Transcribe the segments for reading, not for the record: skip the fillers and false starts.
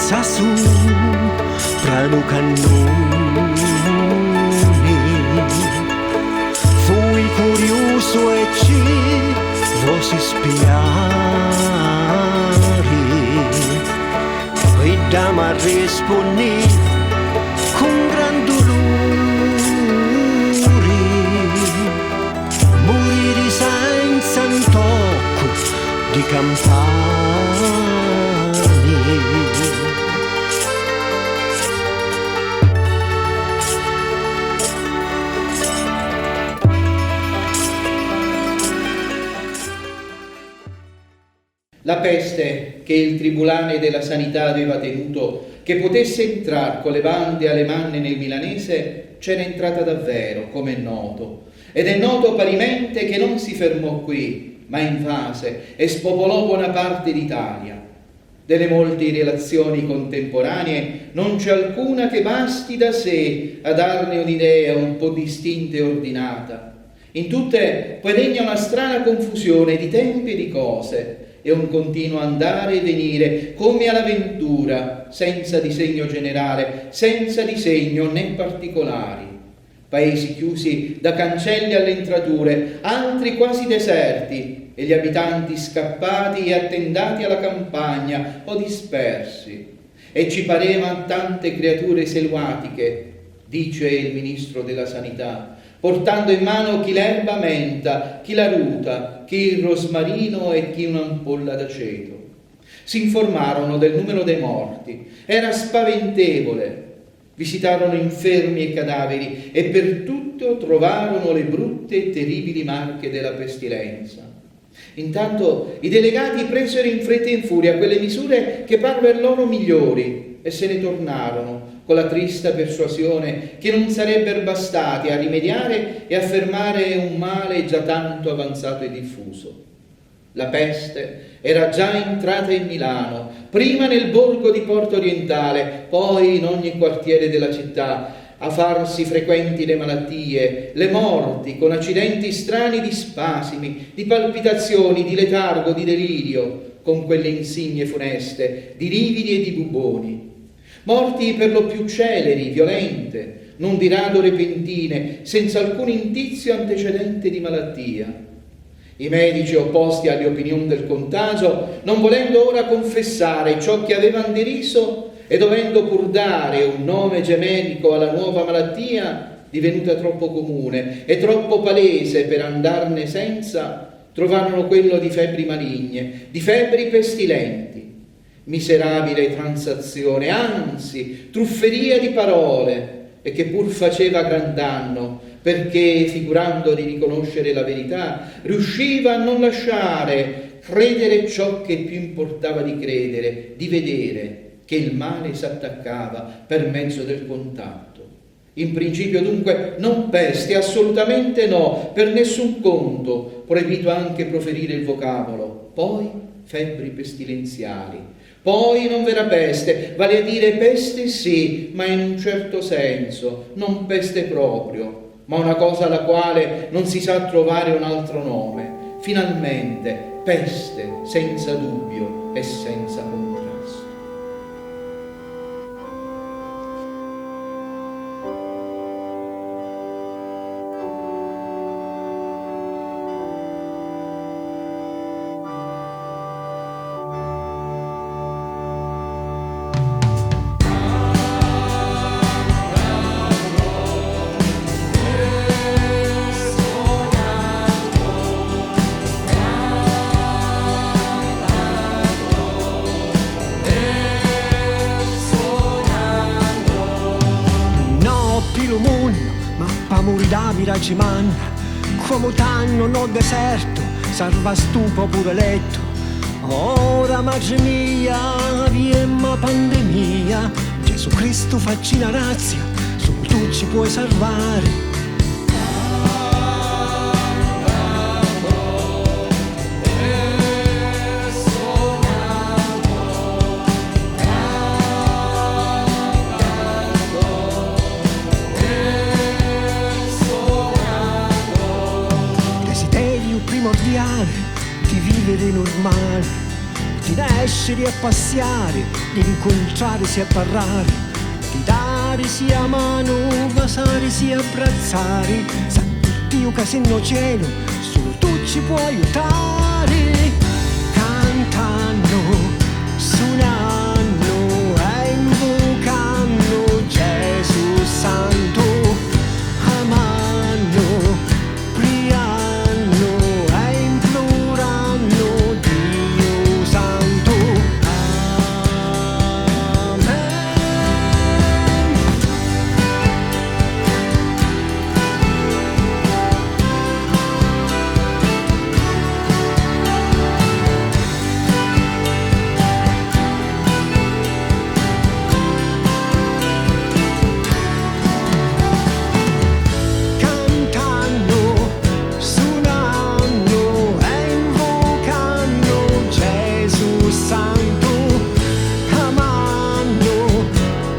alza su prano cannoni. Fui curioso e ci vosi spiare e da ma rispondi con gran dolore, morire senza un tocco di campane. La peste che il tribunale della sanità aveva temuto che potesse entrare con le bande alemanne nel milanese c'era entrata davvero, come è noto. Ed è noto parimente che non si fermò qui, ma invase e spopolò buona parte d'Italia. Delle molte relazioni contemporanee non c'è alcuna che basti da sé a darne un'idea un po' distinta e ordinata. In tutte poi regna una strana confusione di tempi e di cose, e un continuo andare e venire, come all'avventura, senza disegno generale, senza disegno né particolari. Paesi chiusi da cancelli alle entrature, altri quasi deserti, e gli abitanti scappati e attendati alla campagna o dispersi. E ci pareva tante creature selvatiche, dice il ministro della sanità, portando in mano chi l'erba menta, chi la ruta, chi il rosmarino e chi un'ampolla d'aceto. Si informarono del numero dei morti, era spaventevole. Visitarono infermi e cadaveri e per tutto trovarono le brutte e terribili marche della pestilenza. Intanto i delegati presero in fretta e in furia quelle misure che parvero loro migliori e se ne tornarono con la trista persuasione che non sarebbero bastati a rimediare e a fermare un male già tanto avanzato e diffuso. La peste era già entrata in Milano, prima nel borgo di Porta Orientale, poi in ogni quartiere della città, a farsi frequenti le malattie, le morti con accidenti strani di spasimi, di palpitazioni, di letargo, di delirio, con quelle insigne funeste, di lividi e di buboni. Morti per lo più celeri, violente, non di rado repentine, senza alcun indizio antecedente di malattia. I medici, opposti alle opinioni del contagio, non volendo ora confessare ciò che avevano deriso e dovendo pur dare un nome generico alla nuova malattia, divenuta troppo comune e troppo palese per andarne senza, trovarono quello di febbri maligne, di febbri pestilenti. Miserabile transazione, anzi, trufferia di parole, e che pur faceva gran danno, perché, figurando di riconoscere la verità, riusciva a non lasciare credere ciò che più importava di credere, di vedere che il male s'attaccava per mezzo del contatto. In principio dunque non peste, assolutamente no, per nessun conto, proibito anche proferire il vocabolo, poi febbri pestilenziali, poi non vera peste, vale a dire peste sì, ma in un certo senso, non peste proprio, ma una cosa alla quale non si sa trovare un altro nome, finalmente peste senza dubbio e senza contrasto. Ciman, come tanno no deserto, salva stupo pure letto. Ora madre mia, viemma pandemia, Gesù Cristo facci la razia, solo tu ci puoi salvare. Di vivere normale, di di nascere a passiare, di incontrarsi a parlare, di darsi a mano, basarsi a abbracciare. Santo Dio che sei nel cielo, solo tu ci puoi aiutare. Cantando, suonando e invocando Gesù Santo, amando, pregando e implorando Dio Santo. Amen. Cantando, suonando e invocando Gesù Santo, amando,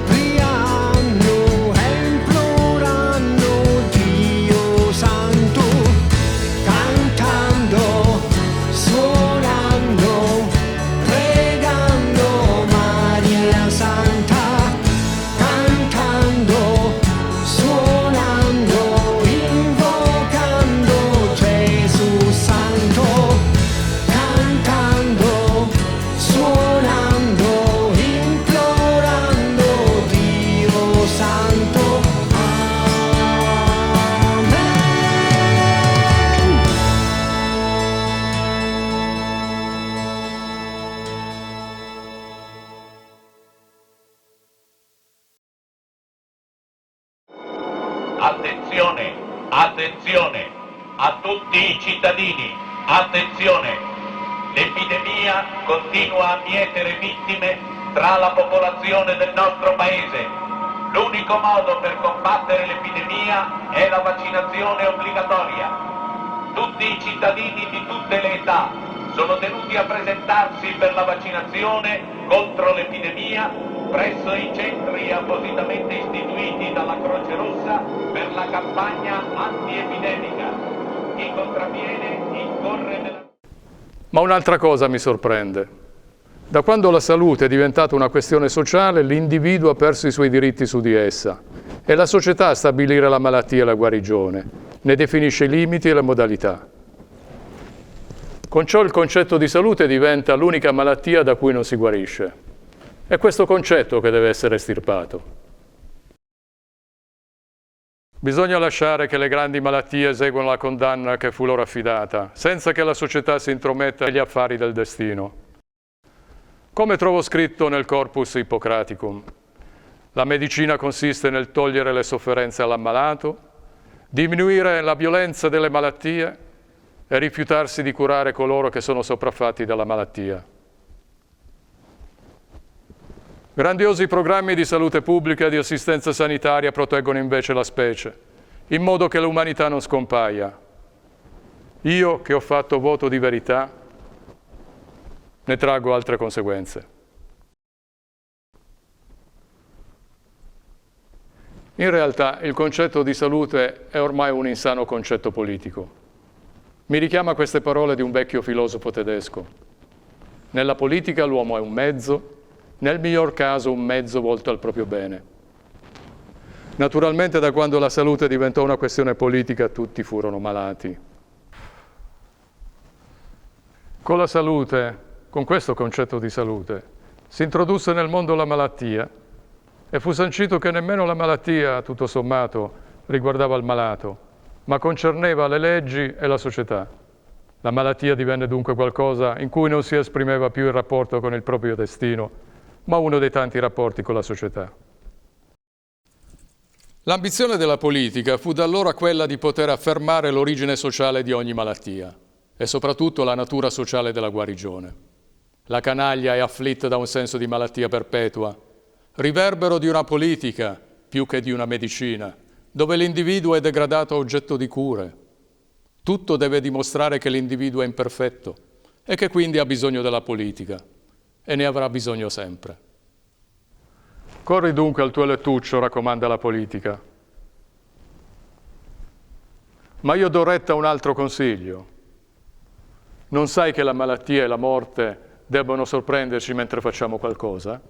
pregando e implorando Dio Santo. Cantando, suonando, pregando Maria Santa. Cantando, suonando, invocando Gesù Santo. Cantando, suonando, implorando Dio Santo. Amen. Attenzione, attenzione a tutti i cittadini, attenzione! L'epidemia continua a mietere vittime tra la popolazione del nostro paese. L'unico modo per combattere l'epidemia è la vaccinazione obbligatoria. Tutti i cittadini di tutte le età sono tenuti a presentarsi per la vaccinazione contro l'epidemia presso i centri appositamente istituiti dalla Croce Rossa per la campagna antiepidemica. Chi contravviene incorre nella... Ma un'altra cosa mi sorprende. Da quando la salute è diventata una questione sociale, l'individuo ha perso i suoi diritti su di essa. È la società a stabilire la malattia e la guarigione, ne definisce i limiti e le modalità. Con ciò il concetto di salute diventa l'unica malattia da cui non si guarisce. È questo concetto che deve essere estirpato. Bisogna lasciare che le grandi malattie eseguano la condanna che fu loro affidata, senza che la società si intrometta negli affari del destino. Come trovo scritto nel Corpus Hippocraticum, la medicina consiste nel togliere le sofferenze all'ammalato, diminuire la violenza delle malattie e rifiutarsi di curare coloro che sono sopraffatti dalla malattia. Grandiosi programmi di salute pubblica e di assistenza sanitaria proteggono invece la specie, in modo che l'umanità non scompaia. Io, che ho fatto voto di verità, ne traggo altre conseguenze. In realtà il concetto di salute è ormai un insano concetto politico. Mi richiama queste parole di un vecchio filosofo tedesco. Nella politica l'uomo è un mezzo, nel miglior caso un mezzo volto al proprio bene. Naturalmente da quando la salute diventò una questione politica tutti furono malati. Con la salute, con questo concetto di salute, si introdusse nel mondo la malattia e fu sancito che nemmeno la malattia, tutto sommato, riguardava il malato, ma concerneva le leggi e la società. La malattia divenne dunque qualcosa in cui non si esprimeva più il rapporto con il proprio destino, ma uno dei tanti rapporti con la società. L'ambizione della politica fu da allora quella di poter affermare l'origine sociale di ogni malattia e soprattutto la natura sociale della guarigione. La canaglia è afflitta da un senso di malattia perpetua, riverbero di una politica più che di una medicina, dove l'individuo è degradato a oggetto di cure. Tutto deve dimostrare che l'individuo è imperfetto e che quindi ha bisogno della politica. E ne avrà bisogno sempre. Corri dunque al tuo lettuccio, raccomanda la politica. Ma io do retta a un altro consiglio. Non sai che la malattia e la morte debbono sorprenderci mentre facciamo qualcosa?